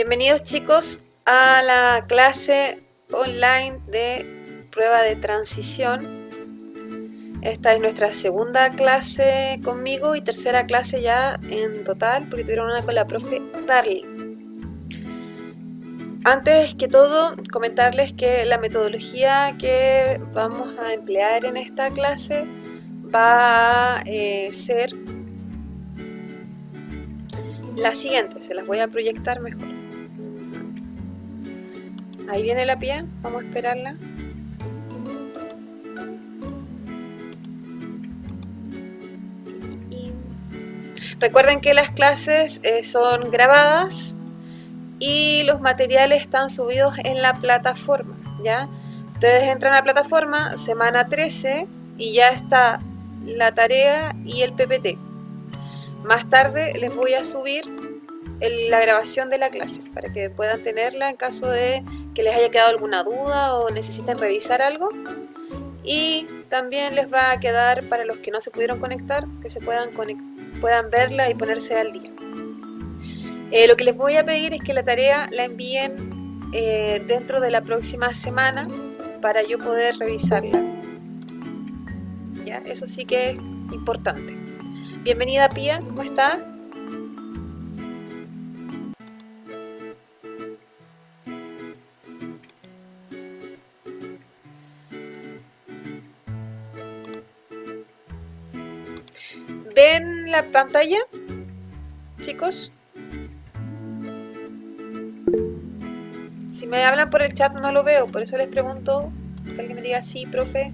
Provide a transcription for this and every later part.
Bienvenidos chicos a la clase online de prueba de transición. Esta es nuestra segunda clase conmigo y tercera clase ya en total, porque tuvieron una con la profe Darly. Antes que todo, comentarles que la metodología que vamos a emplear en esta clase va a ser la siguiente. Se las voy a proyectar mejor. Ahí viene la pía, vamos a esperarla. Recuerden que las clases son grabadas y los materiales están subidos en la plataforma, ¿ya? Ustedes entran a la plataforma semana 13 y ya está la tarea y el PPT. Más tarde les voy a subir la grabación de la clase para que puedan tenerla en caso de que les haya quedado alguna duda o necesiten revisar algo. Y también les va a quedar para los que no se pudieron conectar, que se puedan verla y ponerse al día. Lo que les voy a pedir es que la tarea la envíen dentro de la próxima semana para yo poder revisarla. ¿Ya? Eso sí que es importante. Bienvenida Pía, ¿cómo está? ¿Ven la pantalla, chicos? Si me hablan por el chat no lo veo, por eso les pregunto, que alguien me diga sí, profe.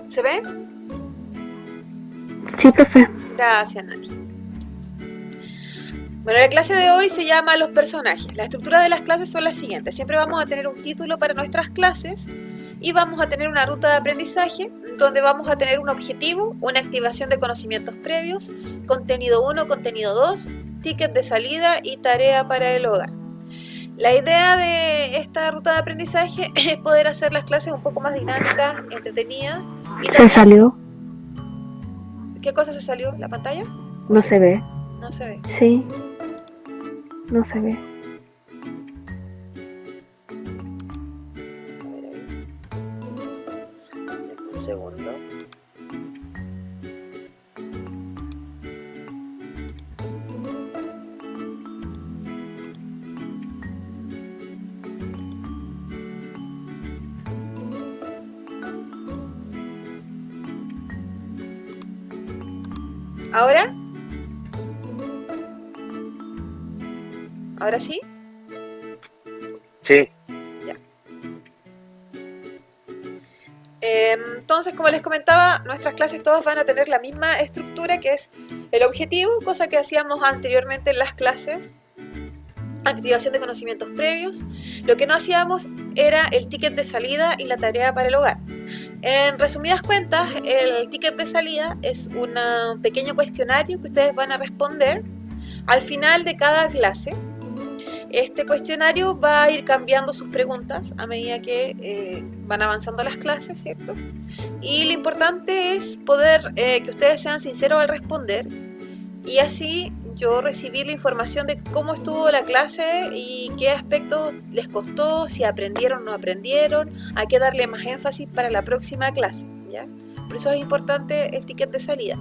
¿Se ve? Sí, profe. Gracias, Nati. Bueno, la clase de hoy se llama Los personajes. La estructura de las clases son las siguientes. Siempre vamos a tener un título para nuestras clases y vamos a tener una ruta de aprendizaje donde vamos a tener un objetivo, una activación de conocimientos previos, contenido 1, contenido 2, ticket de salida y tarea para el hogar. La idea de esta ruta de aprendizaje es poder hacer las clases un poco más dinámicas, entretenidas. Y ¿Se salió? ¿Qué cosa se salió? ¿La pantalla? No se ve. No se ve. Sí. No se ve. A ver ahí. Un segundo. ¿Ahora? ¿Ahora sí? Sí. Ya. Entonces, como les comentaba, nuestras clases todas van a tener la misma estructura, que es el objetivo, cosa que hacíamos anteriormente en las clases, activación de conocimientos previos. Lo que no hacíamos era el ticket de salida y la tarea para el hogar. En resumidas cuentas, el ticket de salida es un pequeño cuestionario que ustedes van a responder al final de cada clase. Este cuestionario va a ir cambiando sus preguntas a medida que van avanzando las clases, ¿cierto? Y lo importante es poder que ustedes sean sinceros al responder y así yo recibir la información de cómo estuvo la clase y qué aspectos les costó, si aprendieron o no aprendieron, a qué darle más énfasis para la próxima clase, ¿ya? Por eso es importante el ticket de salida.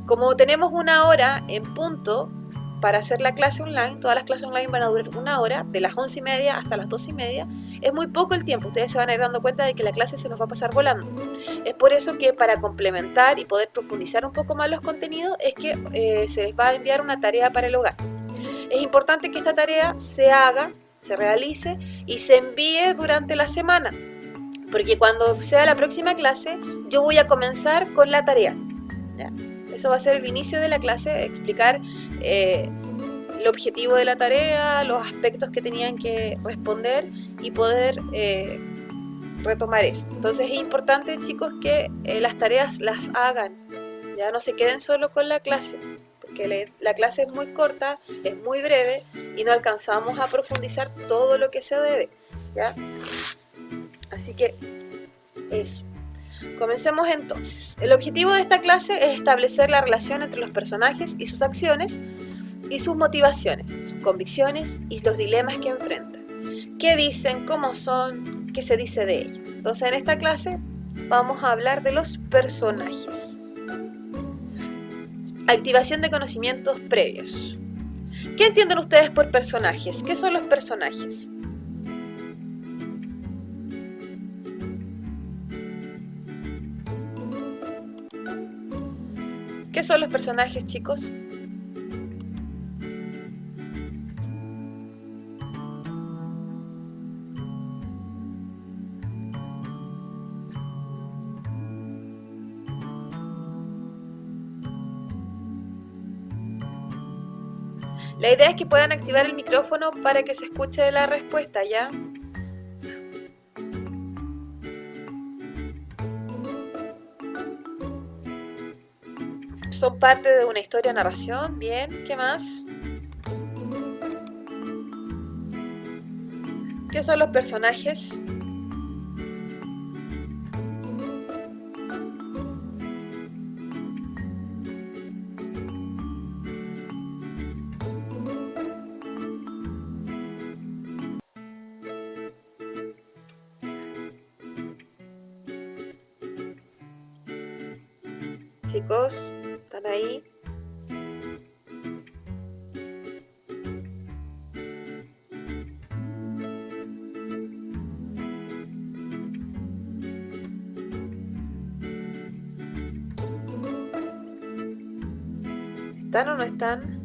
Como tenemos una hora en punto para hacer la clase online, todas las clases online van a durar una hora, de las 11:30 hasta las 12:30, es muy poco el tiempo, ustedes se van a ir dando cuenta de que la clase se nos va a pasar volando. Es por eso que para complementar y poder profundizar un poco más los contenidos, es que se les va a enviar una tarea para el hogar. Es importante que esta tarea se haga, se realice y se envíe durante la semana, porque cuando sea la próxima clase, yo voy a comenzar con la tarea, ¿ya? Eso va a ser el inicio de la clase, explicar el objetivo de la tarea, los aspectos que tenían que responder y poder retomar eso. Entonces es importante, chicos, que las tareas las hagan, ya no se queden solo con la clase, porque la clase es muy corta, es muy breve y no alcanzamos a profundizar todo lo que se debe, ¿ya? Así que eso. Comencemos entonces. El objetivo de esta clase es establecer la relación entre los personajes y sus acciones y sus motivaciones, sus convicciones y los dilemas que enfrentan. ¿Qué dicen? ¿Cómo son? ¿Qué se dice de ellos? Entonces, en esta clase vamos a hablar de los personajes. Activación de conocimientos previos. ¿Qué entienden ustedes por personajes? ¿Qué son los personajes? ¿Qué son los personajes, chicos? La idea es que puedan activar el micrófono para que se escuche la respuesta, ¿ya? Son parte de una historia o narración. Bien, ¿qué más? ¿Qué son los personajes? Chicos, ¿están ahí? ¿Están o no están?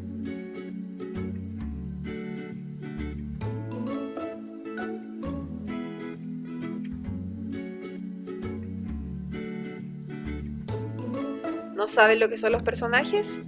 ¿No saben lo que son los personajes?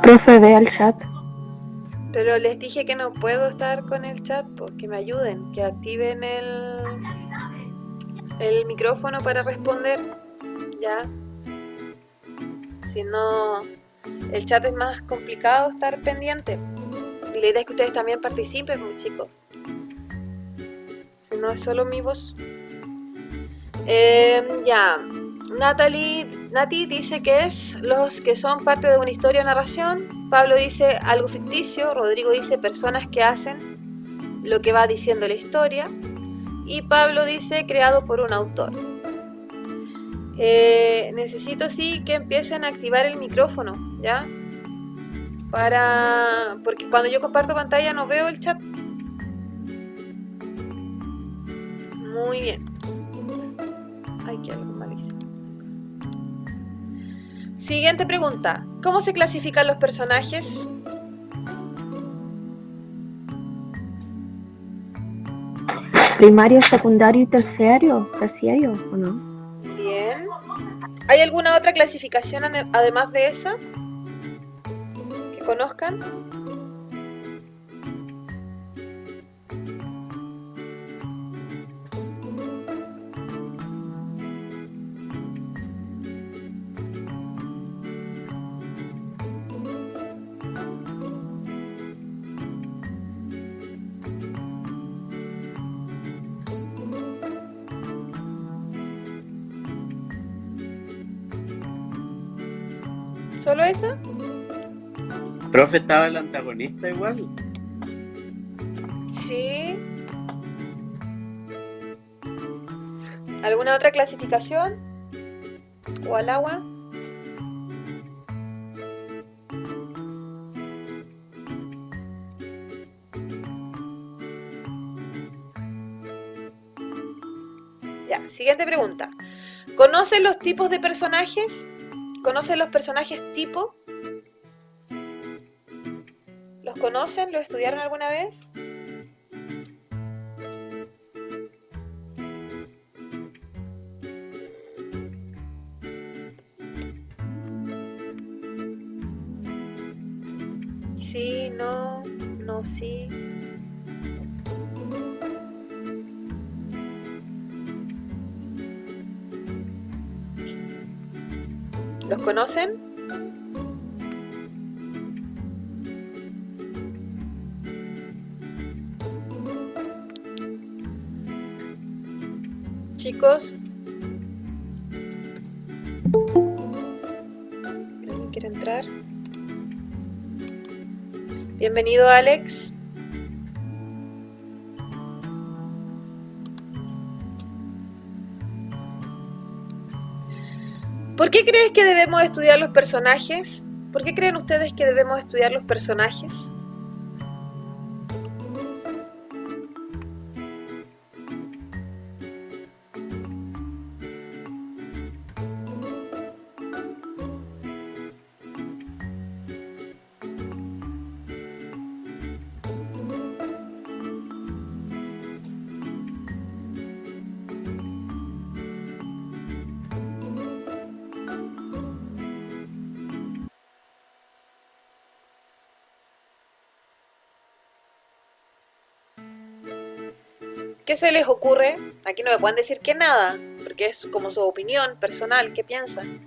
Profe, ve al chat. Pero les dije que no puedo estar con el chat, porque me ayuden, que activen el micrófono para responder, ¿ya? Si no, el chat es más complicado estar pendiente. Y la idea es que ustedes también participen, muy chicos. Si no es solo mi voz. Ya. Nati dice que es los que son parte de una historia o narración. Pablo dice algo ficticio. Rodrigo dice personas que hacen lo que va diciendo la historia. Y Pablo dice creado por un autor. Necesito sí que empiecen a activar el micrófono, ¿ya? Porque cuando yo comparto pantalla no veo el chat. Muy bien. Ay, que algo mal hice. Siguiente pregunta. ¿Cómo se clasifican los personajes? Primario, secundario y terciario. ¿Terciario o no? Bien. ¿Hay alguna otra clasificación además de esa que conozcan? ¿Solo esa? Profe, estaba el antagonista igual. Sí. ¿Alguna otra clasificación? ¿O al agua? Ya, siguiente pregunta. ¿Conocen los tipos de personajes? ¿Conocen los personajes tipo? ¿Los conocen? ¿Los estudiaron alguna vez? Sí, no, no, sí. ¿Los conocen? Chicos, ¿alguien quiere entrar? Bienvenido, Alex. ¿Por qué crees que debemos estudiar los personajes? ¿Por qué creen ustedes que debemos estudiar los personajes? ¿Qué se les ocurre? Aquí no me pueden decir que nada, porque es como su opinión personal. ¿Qué piensan?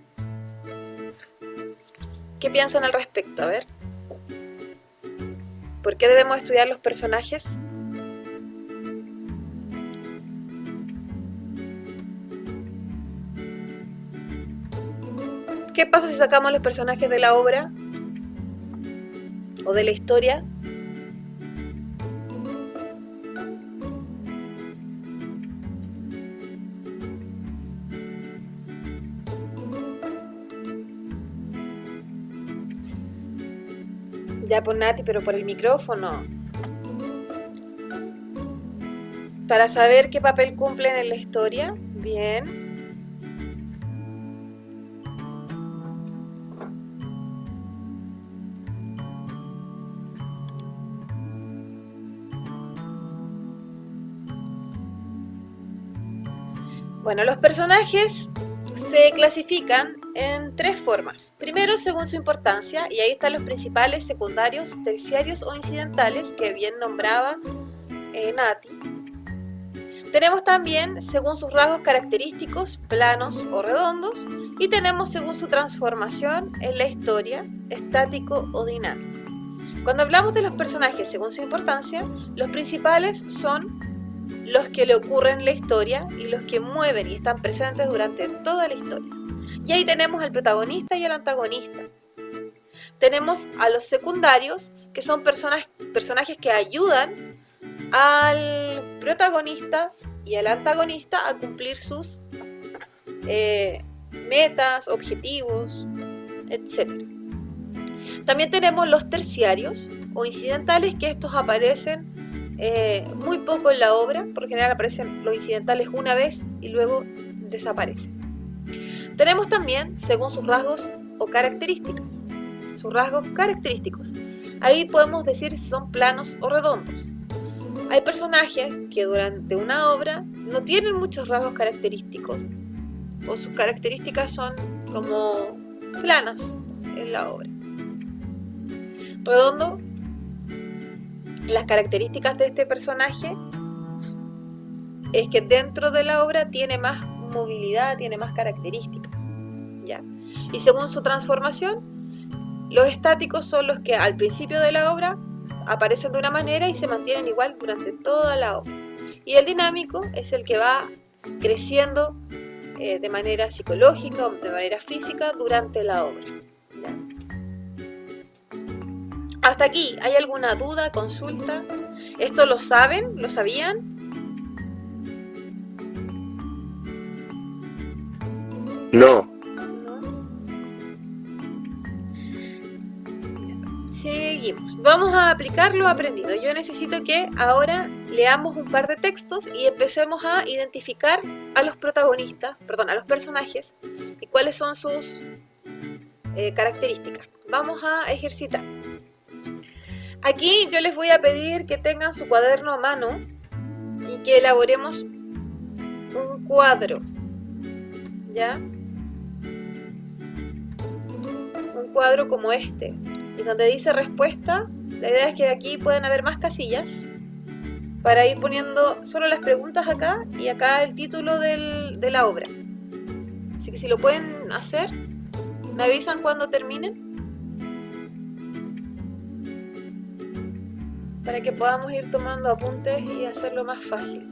¿Qué piensan al respecto? A ver. ¿Por qué debemos estudiar los personajes? ¿Qué pasa si sacamos los personajes de la obra? ¿O de la historia? Ya por Nati, pero por el micrófono. Para saber qué papel cumplen en la historia. Bien. Bueno, los personajes se clasifican en tres formas. Primero, según su importancia, y ahí están los principales, secundarios, terciarios o incidentales, que bien nombraba Nati. Tenemos también según sus rasgos característicos, planos o redondos, y tenemos según su transformación en la historia, estático o dinámico. Cuando hablamos de los personajes según su importancia, los principales son los que le ocurren en la historia y los que mueven y están presentes durante toda la historia. Y ahí tenemos al protagonista y al antagonista. Tenemos a los secundarios, que son personajes que ayudan al protagonista y al antagonista a cumplir sus metas, objetivos, etc. También tenemos los terciarios o incidentales, que estos aparecen muy poco en la obra. Por lo general aparecen los incidentales una vez y luego desaparecen. Tenemos también según sus rasgos o características. Sus rasgos característicos. Ahí podemos decir si son planos o redondos. Hay personajes que durante una obra no tienen muchos rasgos característicos, o sus características son como planas en la obra. Redondo. Las características de este personaje es que dentro de la obra tiene más movilidad, tiene más características, ¿ya? Y según su transformación, los estáticos son los que al principio de la obra aparecen de una manera y se mantienen igual durante toda la obra. Y el dinámico es el que va creciendo de manera psicológica o de manera física durante la obra, ¿ya? Hasta aquí, ¿hay alguna duda, consulta? ¿Esto lo saben? ¿Lo sabían? No. Seguimos. Vamos a aplicar lo aprendido. Yo necesito que ahora leamos un par de textos y empecemos a identificar a los protagonistas, perdón, a los personajes y cuáles son sus características. Vamos a ejercitar. Aquí yo les voy a pedir que tengan su cuaderno a mano y que elaboremos un cuadro, ¿ya? Un cuadro como este, y donde dice respuesta, la idea es que aquí pueden haber más casillas para ir poniendo solo las preguntas acá y acá el título de la obra. Así que si lo pueden hacer, ¿Me avisan cuando terminen? Para que podamos ir tomando apuntes y hacerlo más fácil.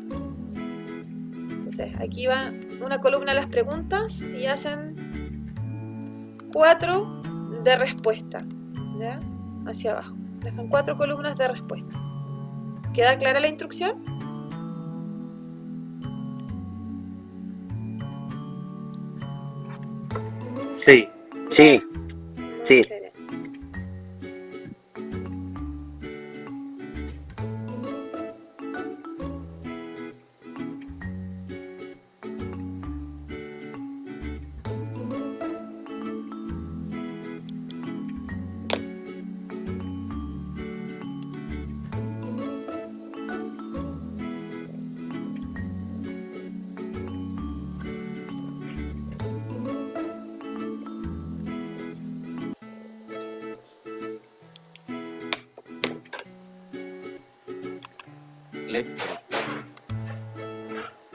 Entonces, aquí va una columna las preguntas y hacen 4 de respuesta, ¿ya? Hacia abajo. Dejan 4 columnas de respuesta. ¿Queda clara la instrucción? Sí. Sí, sí. Muchas gracias.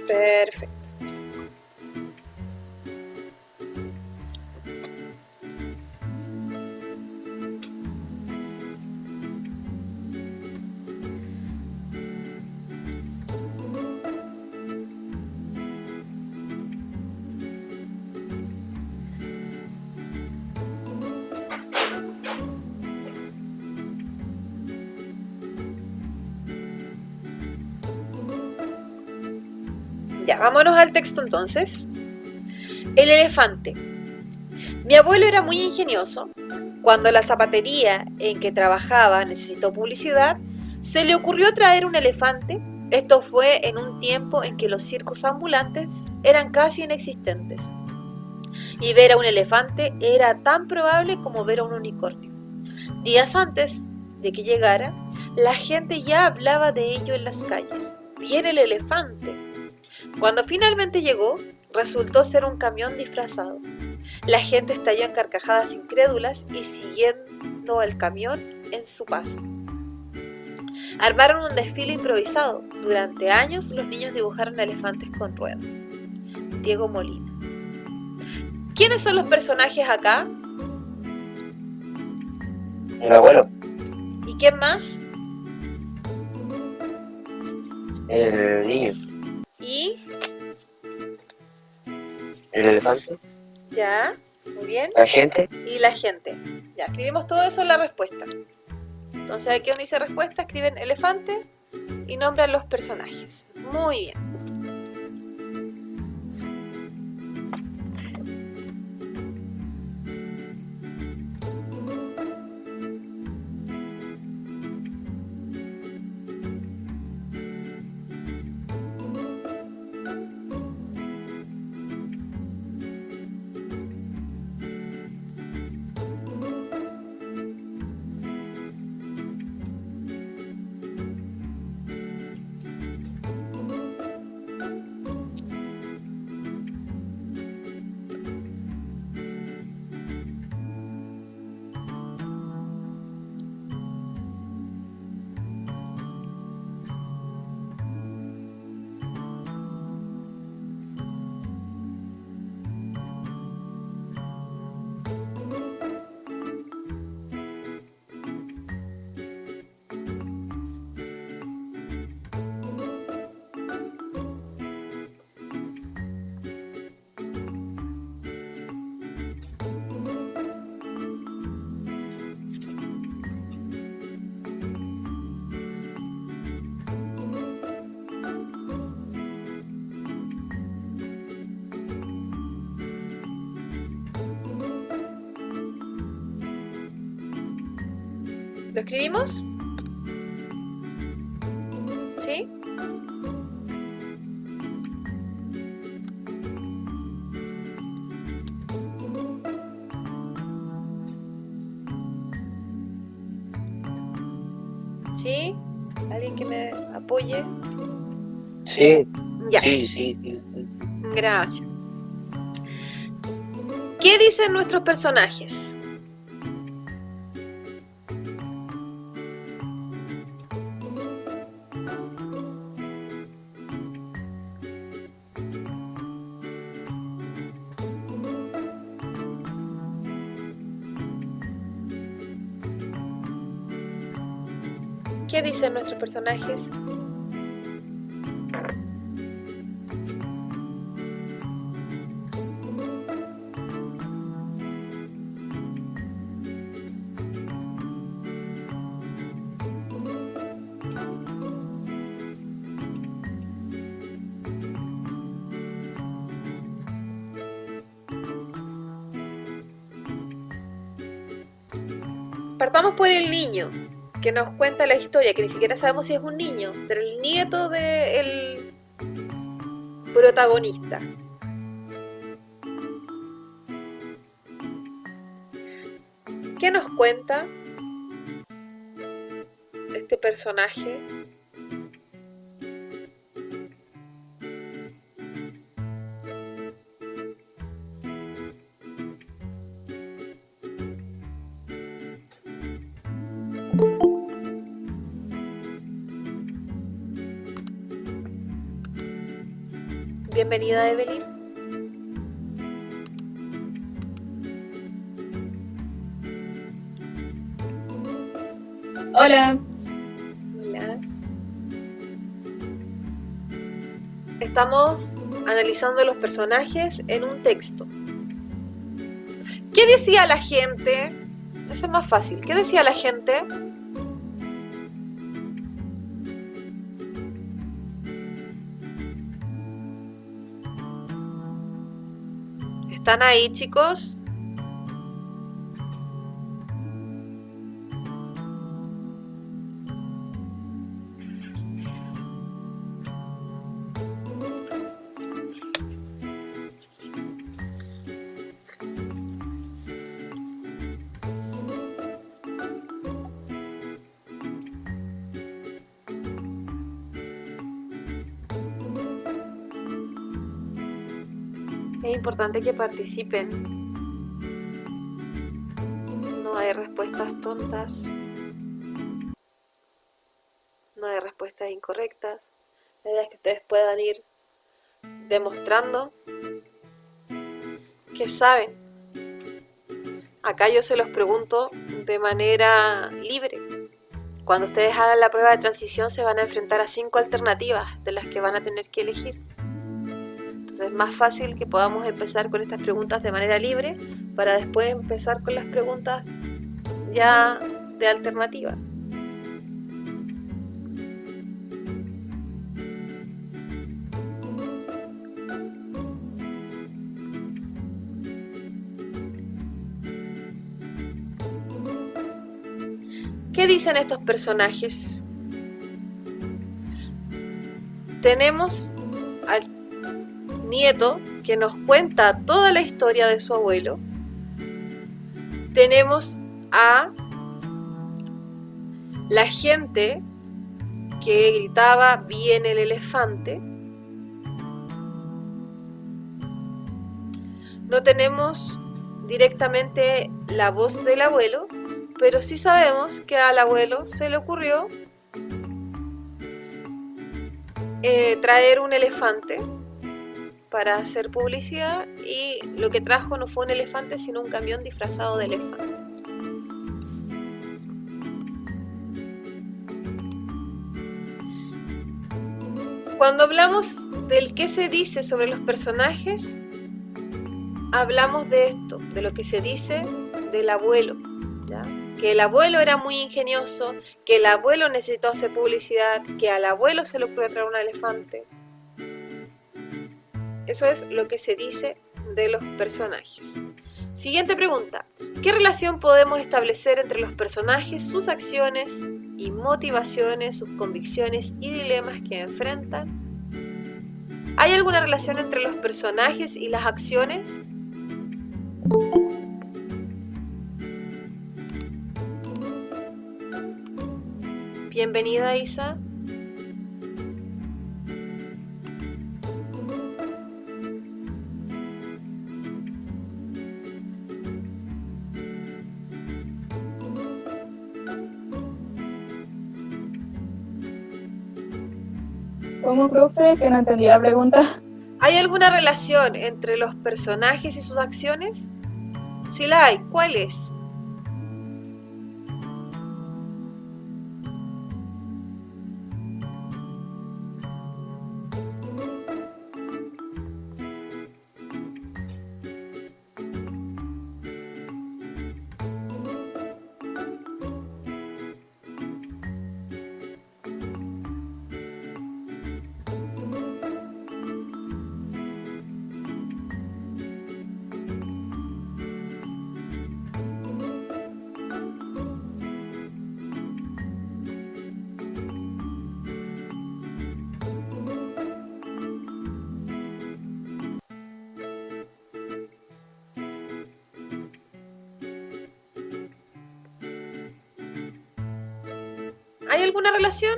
Perfecto. Ya, vámonos al texto entonces. El elefante. Mi abuelo era muy ingenioso. Cuando la zapatería en que trabajaba necesitó publicidad, se le ocurrió traer un elefante. Esto fue en un tiempo en que los circos ambulantes eran casi inexistentes. Y ver a un elefante era tan probable como ver a un unicornio. Días antes de que llegara, la gente ya hablaba de ello en las calles. ¡Viene el elefante! Cuando finalmente llegó, resultó ser un camión disfrazado. La gente estalló en carcajadas incrédulas y siguiendo al camión en su paso. Armaron un desfile improvisado. Durante años los niños dibujaron elefantes con ruedas. Diego Molina. ¿Quiénes son los personajes acá? El abuelo, ¿Y quién más? el niño, ¿Y? el elefante, Ya, muy bien. la gente. Y la gente. Ya, escribimos todo eso en la respuesta. Entonces aquí donde dice respuesta, escriben elefante y nombran los personajes. Muy bien. ¿Lo escribimos? ¿Sí? ¿Sí? ¿Alguien que me apoye? Sí, Ya, sí. gracias. ¿Qué dicen nuestros personajes? ¿Qué dicen nuestros personajes? Partamos por el niño, que nos cuenta la historia, que ni siquiera sabemos si es un niño, pero el nieto del protagonista. ¿Qué nos cuenta este personaje? Bienvenida, Evelyn. Hola. Hola. Estamos analizando los personajes en un texto. ¿Qué decía la gente? Eso es más fácil. ¿Qué decía la gente? ¿Están ahí, chicos? Es importante que participen. No hay respuestas tontas. No hay respuestas incorrectas. La idea es que ustedes puedan ir demostrando que saben. Acá yo se los pregunto de manera libre. Cuando ustedes hagan la prueba de transición se van a enfrentar a 5 alternativas de las que van a tener que elegir. Entonces es más fácil que podamos empezar con estas preguntas de manera libre para después empezar con las preguntas ya de alternativa. ¿Qué dicen estos personajes? Tenemos al nieto que nos cuenta toda la historia de su abuelo. Tenemos a la gente que gritaba "viene el elefante". No tenemos directamente la voz del abuelo, pero sí sabemos que al abuelo se le ocurrió traer un elefante para hacer publicidad, y lo que trajo no fue un elefante sino un camión disfrazado de elefante. Cuando hablamos del qué se dice sobre los personajes, hablamos de esto, de lo que se dice del abuelo, ¿ya? Que el abuelo era muy ingenioso, que el abuelo necesitó hacer publicidad, que al abuelo se le ocurrió traer un elefante. Eso es lo que se dice de los personajes. Siguiente pregunta. ¿Qué relación podemos establecer entre los personajes, sus acciones y motivaciones, sus convicciones y dilemas que enfrentan? ¿Hay alguna relación entre los personajes y las acciones? Bienvenida, Isa. ¿Cómo, profe? Que no entendí la pregunta. ¿Hay alguna relación entre los personajes y sus acciones? Si la hay, ¿cuál es? ¿Hay alguna relación?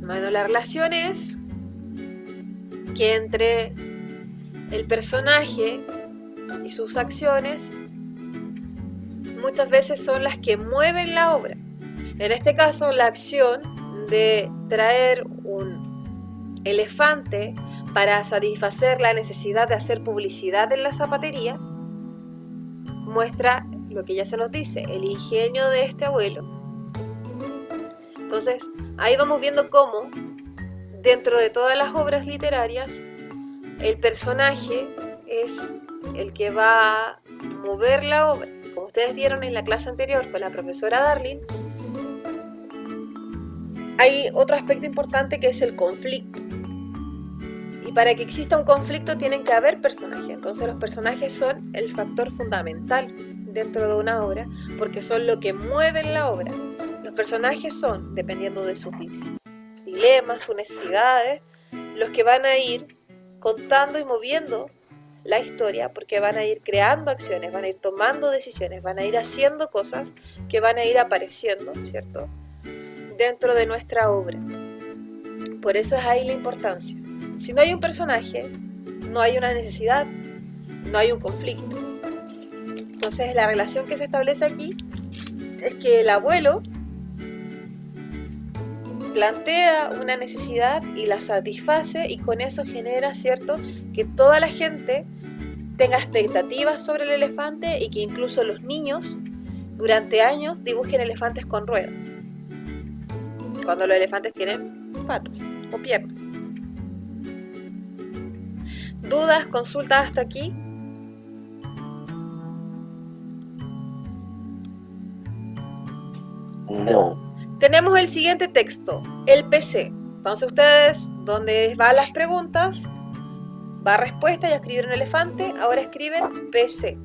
Bueno, la relación es que entre el personaje y sus acciones muchas veces son las que mueven la obra. En este caso, la acción de traer un elefante para satisfacer la necesidad de hacer publicidad en la zapatería muestra lo que ya se nos dice, el ingenio de este abuelo. Entonces, ahí vamos viendo cómo, dentro de todas las obras literarias, el personaje es el que va a mover la obra. Como ustedes vieron en la clase anterior con la profesora Darling, hay otro aspecto importante que es el conflicto. Y para que exista un conflicto tienen que haber personajes. Entonces los personajes son el factor fundamental dentro de una obra porque son lo que mueven la obra. Los personajes son, dependiendo de sus dilemas, sus necesidades, los que van a ir contando y moviendo la historia porque van a ir creando acciones, van a ir tomando decisiones, van a ir haciendo cosas que van a ir apareciendo, ¿cierto?, dentro de nuestra obra. Por eso es ahí la importancia. Si no hay un personaje, no hay una necesidad, no hay un conflicto. Entonces la relación que se establece aquí es que el abuelo plantea una necesidad y la satisface y con eso genera, ¿cierto?, que toda la gente tenga expectativas sobre el elefante y que incluso los niños durante años dibujen elefantes con ruedas, cuando los elefantes tienen patas o piernas. ¿Dudas, consultas hasta aquí? No. Tenemos el siguiente texto, el PC. Entonces ustedes, donde van las preguntas, va respuesta, ya escribieron elefante, ahora escriben PC.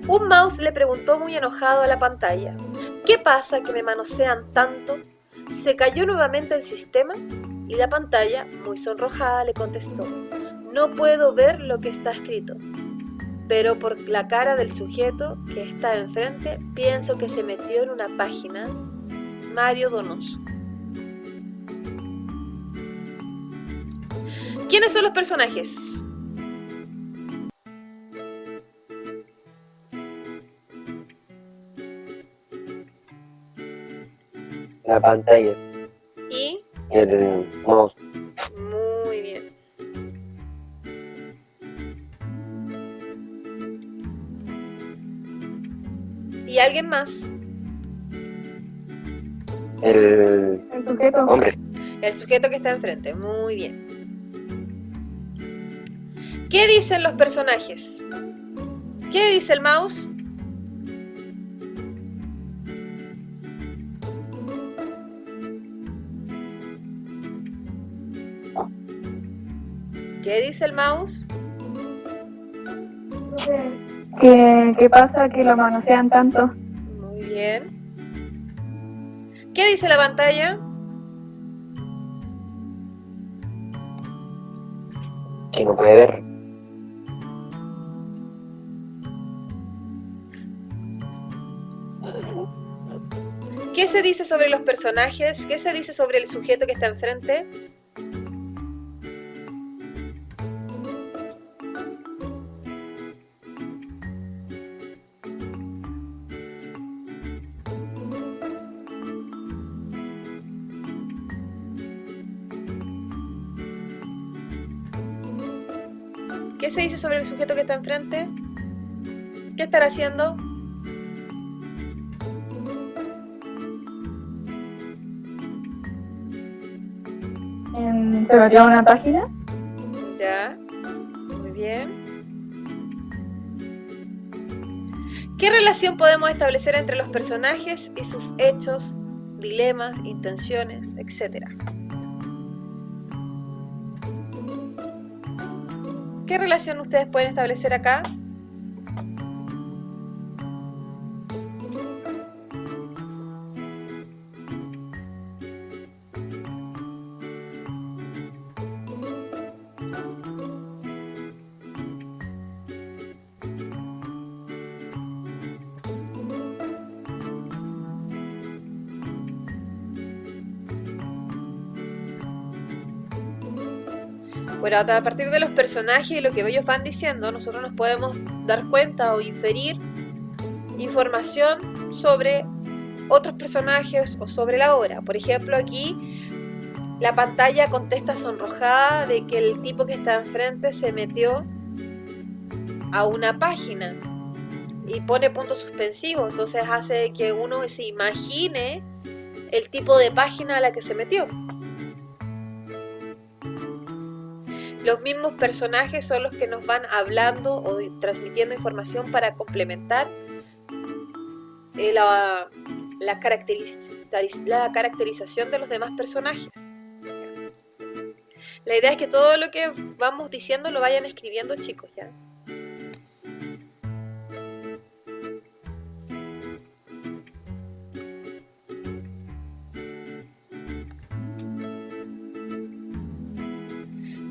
Un mouse le preguntó muy enojado a la pantalla: ¿qué pasa que me manosean tanto? ¿Se cayó nuevamente el sistema? Y la pantalla, muy sonrojada, le contestó: no puedo ver lo que está escrito, pero por la cara del sujeto que está enfrente, pienso que se metió en una página. Mario Donoso. ¿Quiénes son los personajes? La pantalla. Y El mouse. muy bien. ¿Y alguien más? El El sujeto. hombre. El sujeto que está enfrente. Muy bien. ¿Qué dicen los personajes? ¿Qué dice el mouse? ¿Qué dice el mouse? ¿Qué pasa que lo manosean tanto? Muy bien. ¿Qué dice la pantalla? Que no puede ver. ¿Qué se dice sobre los personajes? ¿Qué se dice sobre el sujeto que está enfrente? ¿Qué se dice sobre el sujeto que está enfrente? ¿Qué estará haciendo? ¿Se metió a una página? Ya. Muy bien. ¿Qué relación podemos establecer entre los personajes y sus hechos dilemas, intenciones, etc. ¿Qué relación ustedes pueden establecer acá? Bueno, a partir de los personajes y lo que ellos van diciendo, nosotros nos podemos dar cuenta o inferir información sobre otros personajes o sobre la obra. Por ejemplo, aquí la pantalla contesta sonrojada de que el tipo que está enfrente se metió a una página y pone punto suspensivo, entonces hace que uno se imagine el tipo de página a la que se metió. Los mismos personajes son los que nos van hablando o transmitiendo información para complementar la caracterización de los demás personajes. La idea es que todo lo que vamos diciendo lo vayan escribiendo, chicos, ¿ya?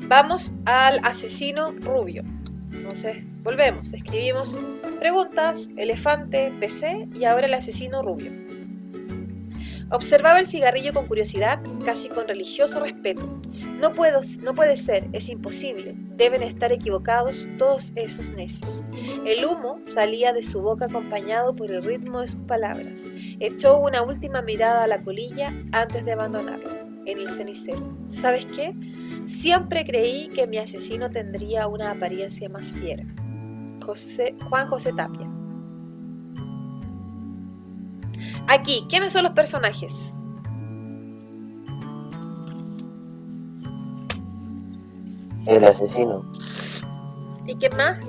Vamos al asesino rubio. Entonces, volvemos, escribimos preguntas, elefante, PC y ahora el asesino rubio. Observaba el cigarrillo con curiosidad, casi con religioso respeto. No puede ser, es imposible, deben estar equivocados todos esos necios. El humo salía de su boca acompañado por el ritmo de sus palabras. Echó una última mirada a la colilla antes de abandonarla, en el cenicero. ¿Sabes qué? Siempre creí que mi asesino tendría una apariencia más fiera. Juan José Tapia. Aquí, ¿quiénes son los personajes? El asesino. ¿Y quién más?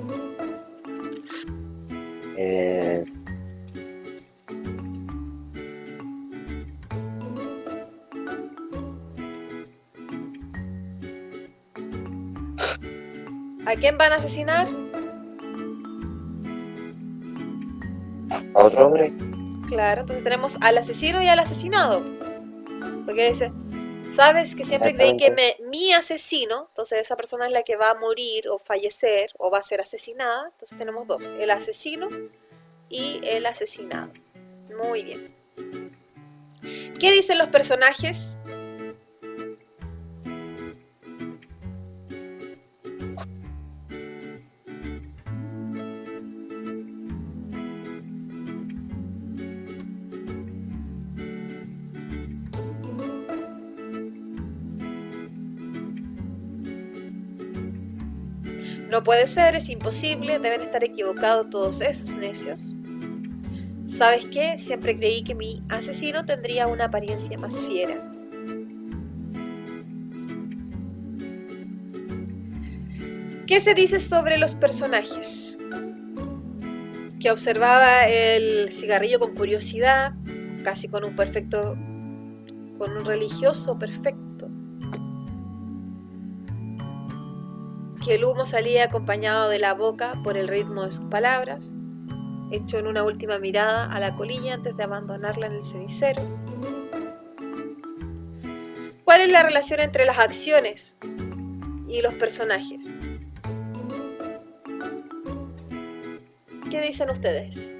¿A quién van a asesinar? ¿A otro hombre? Claro, entonces tenemos al asesino y al asesinado. Porque dice, sabes que siempre creí que mi asesino, entonces esa persona es la que va a morir o fallecer o va a ser asesinada. Entonces tenemos dos, el asesino y el asesinado. Muy bien. ¿Qué dicen los personajes? No puede ser, es imposible, deben estar equivocados todos esos necios. ¿Sabes qué? Siempre creí que mi asesino tendría una apariencia más fiera. ¿Qué se dice sobre los personajes? Que observaba el cigarrillo con curiosidad, casi con un religioso perfecto. Que el humo salía acompañado de la boca por el ritmo de sus palabras, echó en una última mirada a la colilla antes de abandonarla en el cenicero. ¿Cuál es la relación entre las acciones y los personajes? ¿Qué dicen ustedes?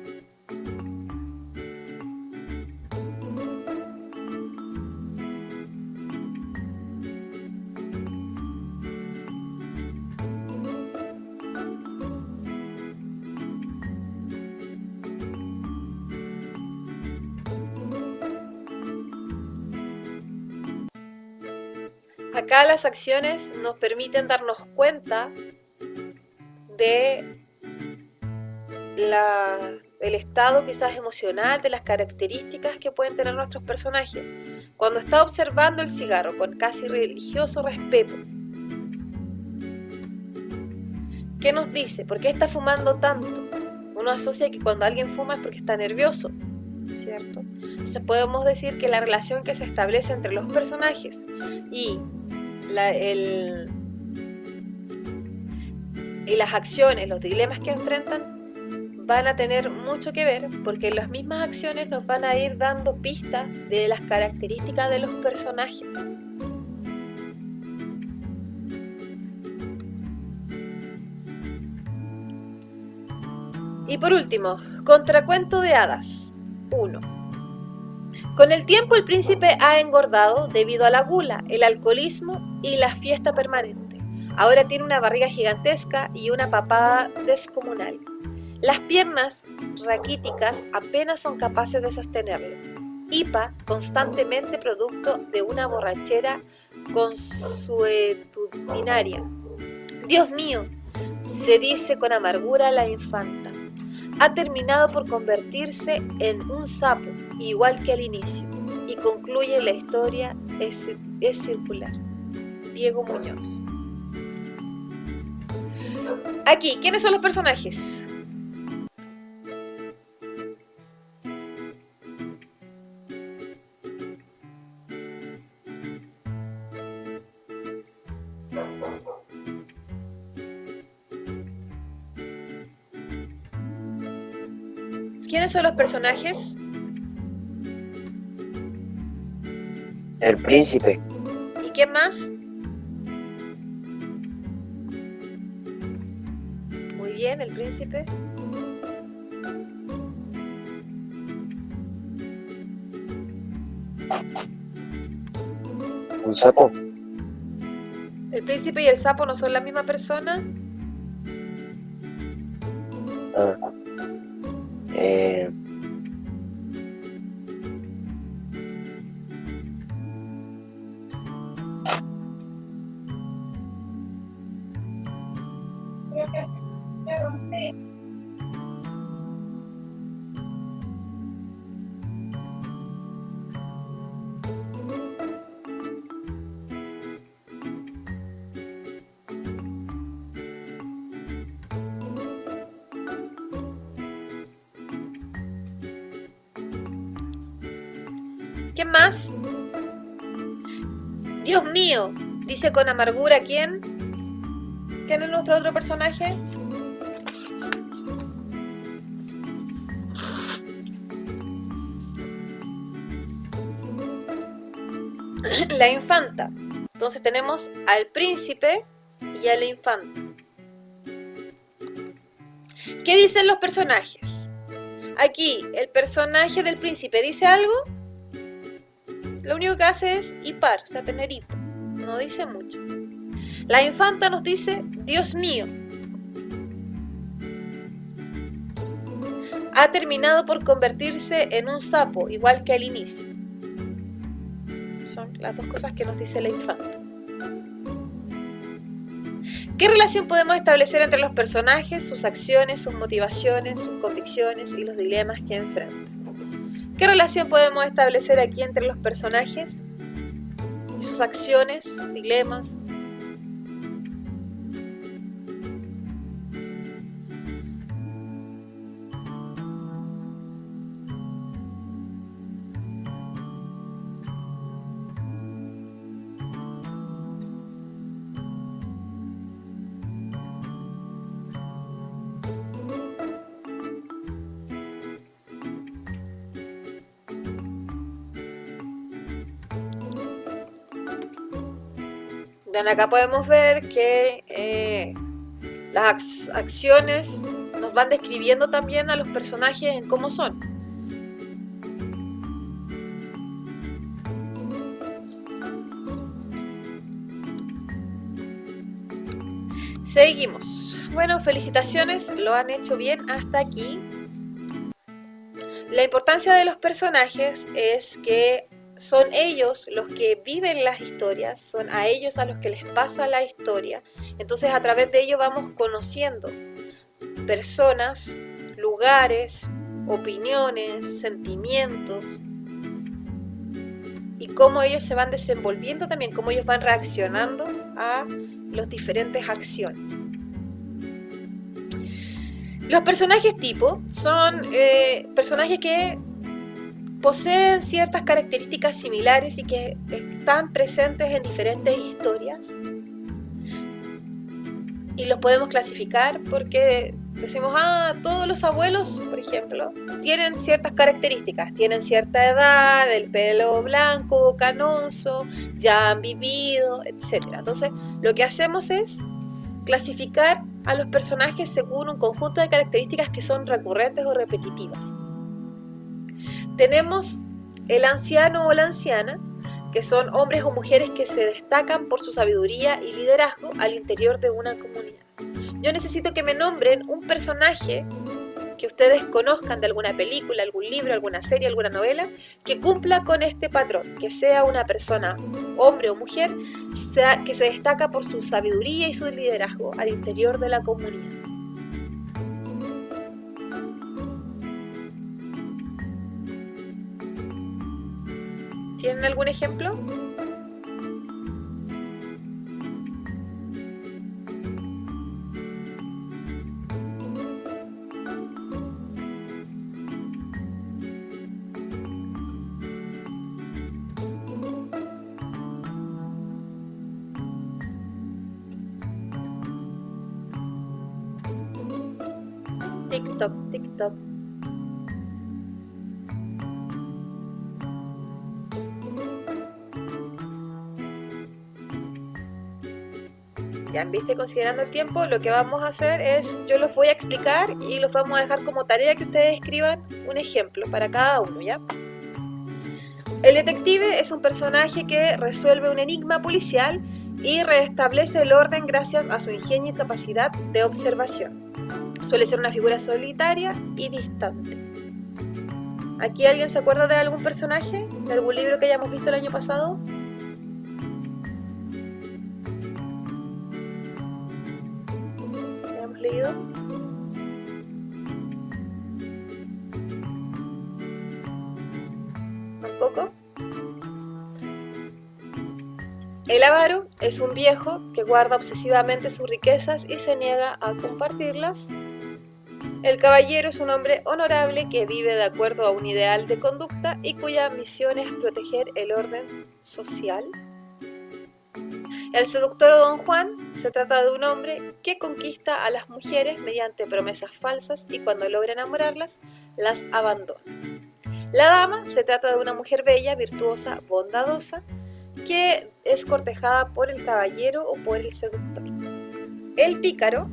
Acá las acciones nos permiten darnos cuenta de el estado quizás emocional, de las características que pueden tener nuestros personajes. Cuando está observando el cigarro con casi religioso respeto, ¿qué nos dice? ¿Por qué está fumando tanto? Uno asocia que cuando alguien fuma es porque está nervioso. ¿cierto? Entonces podemos decir que la relación que se establece entre los personajes y las acciones, los dilemas que enfrentan, van a tener mucho que ver, porque las mismas acciones nos van a ir dando pistas de las características de los personajes. Y por último, contracuento de hadas 1. Con el tiempo el príncipe ha engordado debido a la gula, el alcoholismo y la fiesta permanente. Ahora tiene una barriga gigantesca y una papada descomunal. Las piernas raquíticas apenas son capaces de sostenerlo. Hipa constantemente producto de una borrachera consuetudinaria. Dios mío, se dice con amargura la infanta. Ha terminado por convertirse en un sapo, igual que al inicio, y concluye la historia es circular. Diego Muñoz. Aquí, ¿quiénes son los personajes? ¿Quiénes son los personajes? El príncipe. ¿Y quién más? Muy bien, el príncipe. Un sapo. ¿El príncipe y el sapo no son la misma persona? Ah. ¿Quién más? Dios mío, dice con amargura ¿quién? ¿Quién es nuestro otro personaje? La infanta. Entonces tenemos al príncipe y a la infanta. ¿Qué dicen los personajes? Aquí, el personaje del príncipe dice algo. Lo único que hace es hipar, o sea, tener hipo. No dice mucho. La infanta nos dice, Dios mío. Ha terminado por convertirse en un sapo, igual que al inicio. Son las dos cosas que nos dice la infanta. ¿Qué relación podemos establecer entre los personajes, sus acciones, sus motivaciones, sus convicciones y los dilemas que enfrentan? ¿Qué relación podemos establecer aquí entre los personajes y sus acciones, dilemas? Acá podemos ver que las acciones nos van describiendo también a los personajes en cómo son. Seguimos. Bueno, felicitaciones, lo han hecho bien hasta aquí. La importancia de los personajes es que son ellos los que viven las historias, son a ellos a los que les pasa la historia. Entonces a través de ellos vamos conociendo personas, lugares, opiniones, sentimientos y cómo ellos se van desenvolviendo también, cómo ellos van reaccionando a las diferentes acciones. Los personajes tipo son personajes que poseen ciertas características similares y que están presentes en diferentes historias. Y los podemos clasificar porque decimos, todos los abuelos, por ejemplo, tienen ciertas características, tienen cierta edad, el pelo blanco, canoso, ya han vivido, etc. Entonces, lo que hacemos es clasificar a los personajes según un conjunto de características que son recurrentes o repetitivas. Tenemos el anciano o la anciana, que son hombres o mujeres que se destacan por su sabiduría y liderazgo al interior de una comunidad. Yo necesito que me nombren un personaje que ustedes conozcan de alguna película, algún libro, alguna serie, alguna novela, que cumpla con este patrón, que sea una persona, hombre o mujer, que se destaca por su sabiduría y su liderazgo al interior de la comunidad. ¿Tienen algún ejemplo? TikTok, TikTok. Ya, ¿viste? Considerando el tiempo, lo que vamos a hacer es, yo los voy a explicar y los vamos a dejar como tarea que ustedes escriban un ejemplo para cada uno, ¿ya? El detective es un personaje que resuelve un enigma policial y restablece el orden gracias a su ingenio y capacidad de observación. Suele ser una figura solitaria y distante. ¿Aquí alguien se acuerda de algún personaje? ¿De algún libro que hayamos visto el año pasado? ¿Hayamos leído? ¿Tampoco? El avaro es un viejo que guarda obsesivamente sus riquezas y se niega a compartirlas. El caballero es un hombre honorable que vive de acuerdo a un ideal de conducta y cuya misión es proteger el orden social. El seductor o Don Juan se trata de un hombre que conquista a las mujeres mediante promesas falsas y cuando logra enamorarlas, las abandona. La dama se trata de una mujer bella, virtuosa, bondadosa, que es cortejada por el caballero o por el seductor. El pícaro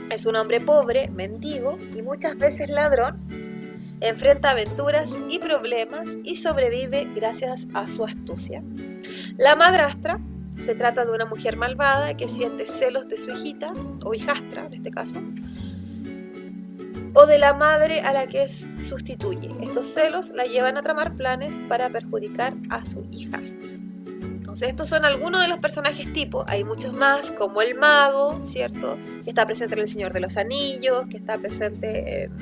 es un hombre pobre, mendigo y muchas veces ladrón. Enfrenta aventuras y problemas y sobrevive gracias a su astucia. La madrastra se trata de una mujer malvada que siente celos de su hijita, o hijastra en este caso, o de la madre a la que sustituye. Estos celos la llevan a tramar planes para perjudicar a su hijastra. Entonces, estos son algunos de los personajes tipo. Hay muchos más, como el mago, ¿cierto? Que está presente en El Señor de los Anillos, que está presente en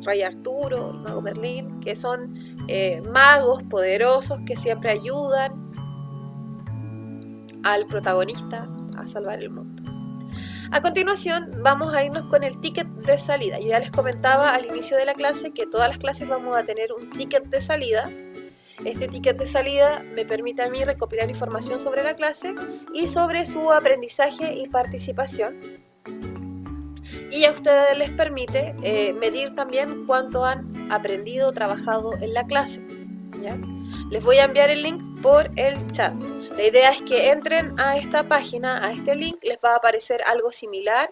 Rey Arturo, el mago Merlín, que son magos poderosos que siempre ayudan al protagonista a salvar el mundo. A continuación, vamos a irnos con el ticket de salida. Yo ya les comentaba al inicio de la clase que todas las clases vamos a tener un ticket de salida. Este ticket de salida me permite a mí recopilar información sobre la clase y sobre su aprendizaje y participación. Y a ustedes les permite medir también cuánto han aprendido o trabajado en la clase, ¿ya? Les voy a enviar el link por el chat. La idea es que entren a esta página, a este link, les va a aparecer algo similar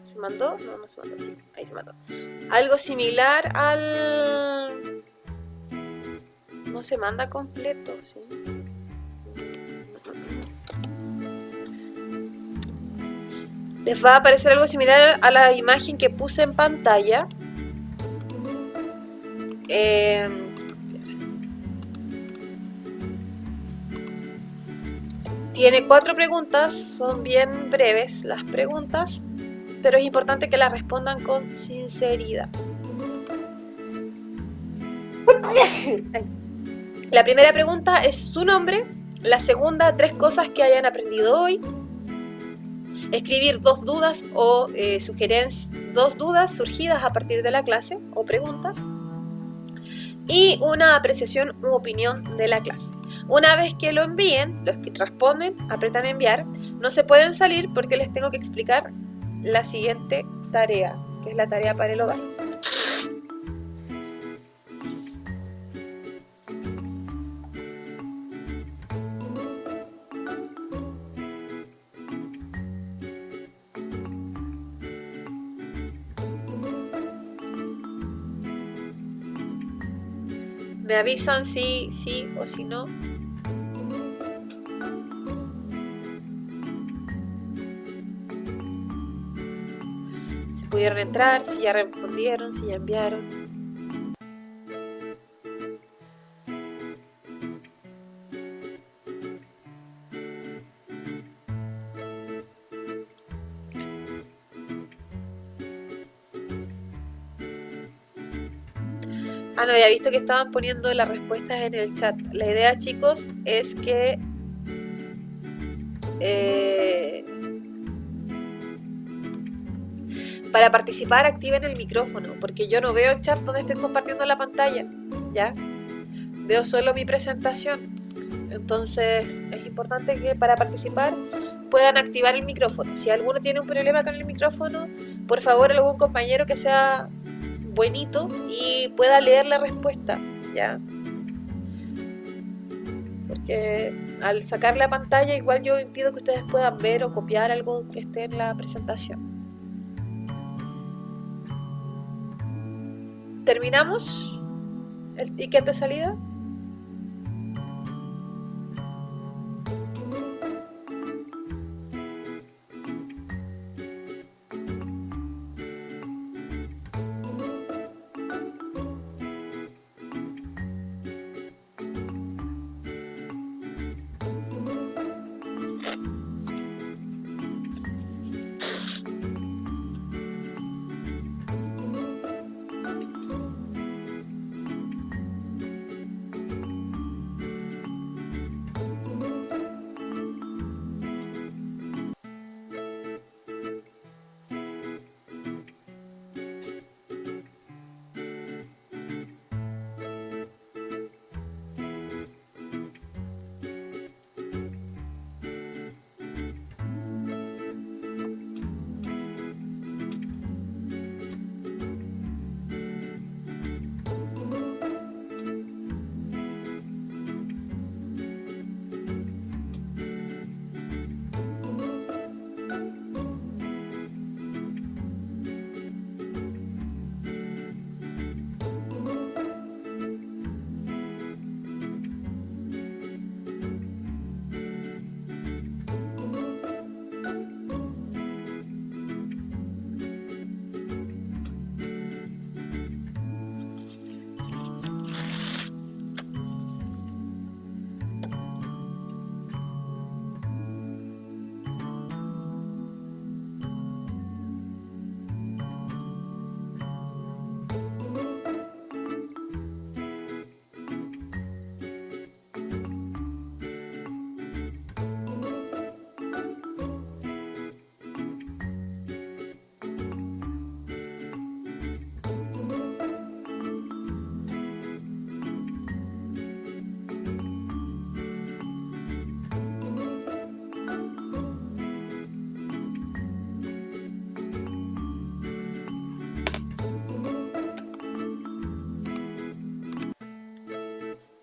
¿se mandó? No se mandó, sí, ahí se mandó. Algo similar no se manda completo, ¿sí? Les va a aparecer algo similar a la imagen que puse en pantalla. Tiene 4 preguntas, son bien breves las preguntas, pero es importante que las respondan con sinceridad. La primera pregunta es su nombre, la segunda, 3 cosas que hayan aprendido hoy, Escribir dos dudas o dos dudas surgidas a partir de la clase o preguntas. Y una apreciación u opinión de la clase. Una vez que lo envíen, los que responden, apretan enviar, no se pueden salir porque les tengo que explicar la siguiente tarea, que es la tarea para el hogar. Me avisan si sí o si no. Si pudieron entrar, si ya respondieron, si ya enviaron. Ah, no había visto que estaban poniendo las respuestas en el chat. La idea, chicos, es que para participar activen el micrófono, porque yo no veo el chat donde estoy compartiendo la pantalla, ¿ya? Veo solo mi presentación. Entonces es importante que para participar puedan activar el micrófono. Si alguno tiene un problema con el micrófono, por favor algún compañero que sea buenito y pueda leer la respuesta, ¿ya? Porque al sacar la pantalla igual yo impido que ustedes puedan ver o copiar algo que esté en la presentación. ¿Terminamos el ticket de salida?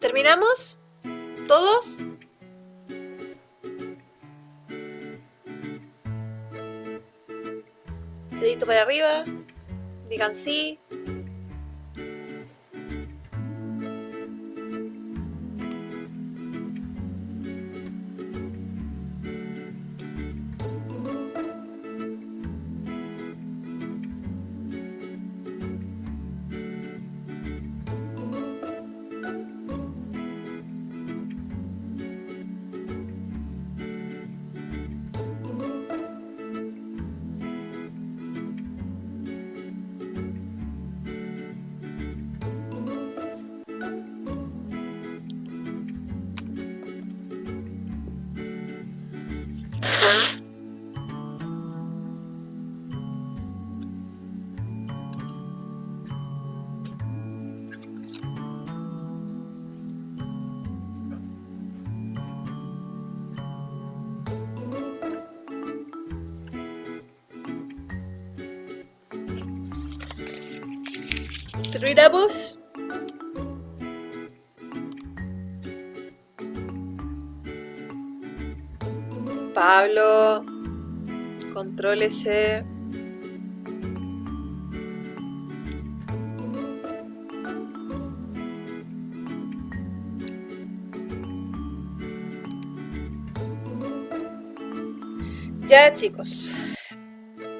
¿Terminamos? ¿Todos? Dedito para arriba. Digan sí. Terminamos. Pablo, contrólese. Ya, chicos,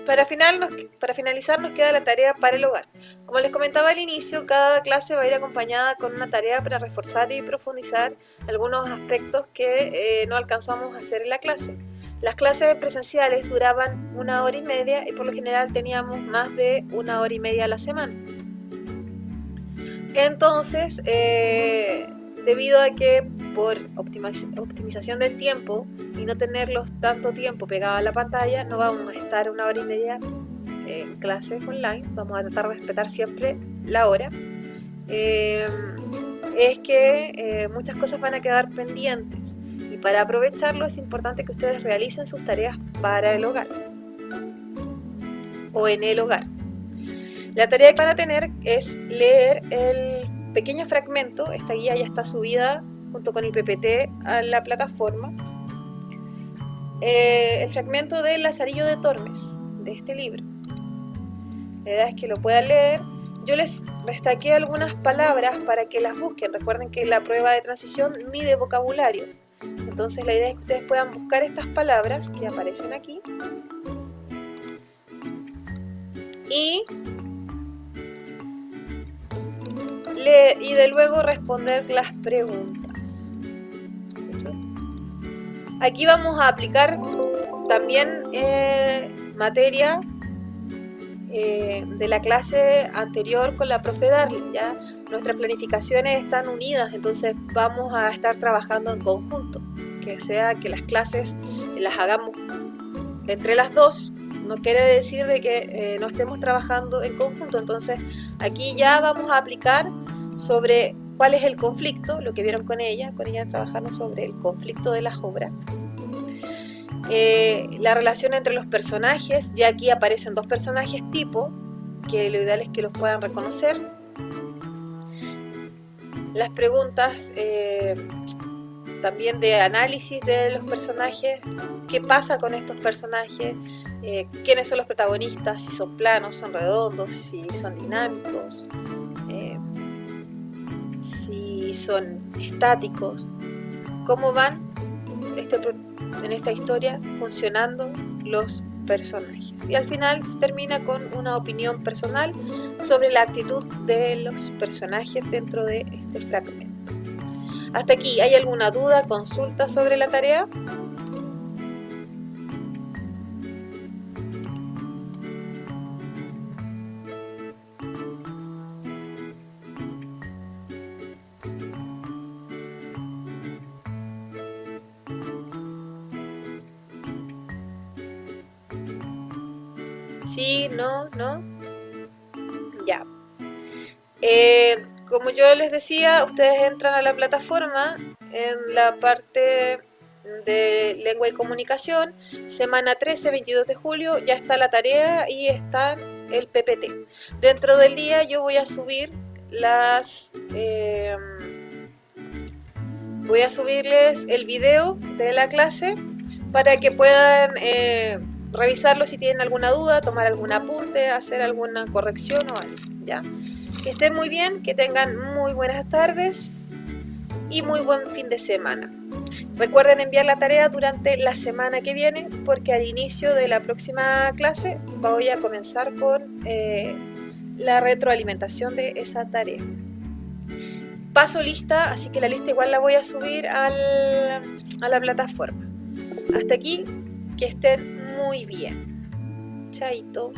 para finalizar nos queda la tarea para el hogar. Como les comentaba al inicio, cada clase va a ir acompañada con una tarea para reforzar y profundizar algunos aspectos que no alcanzamos a hacer en la clase. Las clases presenciales duraban 1 hora y media y por lo general teníamos más de 1 hora y media a la semana. Entonces, debido a que por optimización del tiempo y no tenerlos tanto tiempo pegados a la pantalla, no vamos a estar 1 hora y media en clases online, vamos a tratar de respetar siempre la hora. Es que muchas cosas van a quedar pendientes y para aprovecharlo es importante que ustedes realicen sus tareas para el hogar o en el hogar. La tarea que van a tener es leer el pequeño fragmento. Esta guía ya está subida junto con el PPT a la plataforma. El fragmento de Lazarillo de Tormes, de este libro. La idea es que lo puedan leer. Yo les destaqué algunas palabras para que las busquen. Recuerden que la prueba de transición mide vocabulario. Entonces la idea es que ustedes puedan buscar estas palabras que aparecen aquí. Y de luego responder las preguntas. Aquí vamos a aplicar también materia de la clase anterior con la profe Darling. Ya nuestras planificaciones están unidas, entonces vamos a estar trabajando en conjunto. Que sea que las clases las hagamos entre las dos, no quiere decir de que no estemos trabajando en conjunto. Entonces aquí ya vamos a aplicar sobre cuál es el conflicto, lo que vieron con ella trabajando sobre el conflicto de las obras. La relación entre los personajes, ya aquí aparecen 2 personajes tipo, que lo ideal es que los puedan reconocer. Las preguntas también de análisis de los personajes, qué pasa con estos personajes, quiénes son los protagonistas, si son planos, son redondos, si son dinámicos, si son estáticos, cómo van en esta historia funcionando los personajes. Y al final se termina con una opinión personal sobre la actitud de los personajes dentro de este fragmento. Hasta aquí, ¿hay alguna duda, consulta sobre la tarea? Sí, no, no. Ya. Como yo les decía, ustedes entran a la plataforma en la parte de lengua y comunicación, semana 13, 22 de julio, ya está la tarea y está el PPT. Dentro del día yo voy a subir voy a subirles el video de la clase para que puedan revisarlo si tienen alguna duda, tomar algún apunte, hacer alguna corrección o algo, ¿ya? Que estén muy bien, que tengan muy buenas tardes y muy buen fin de semana. Recuerden enviar la tarea durante la semana que viene, porque al inicio de la próxima clase voy a comenzar con la retroalimentación de esa tarea. Paso lista, así que la lista igual la voy a subir a la plataforma. Hasta aquí, que estén muy bien. Chaito.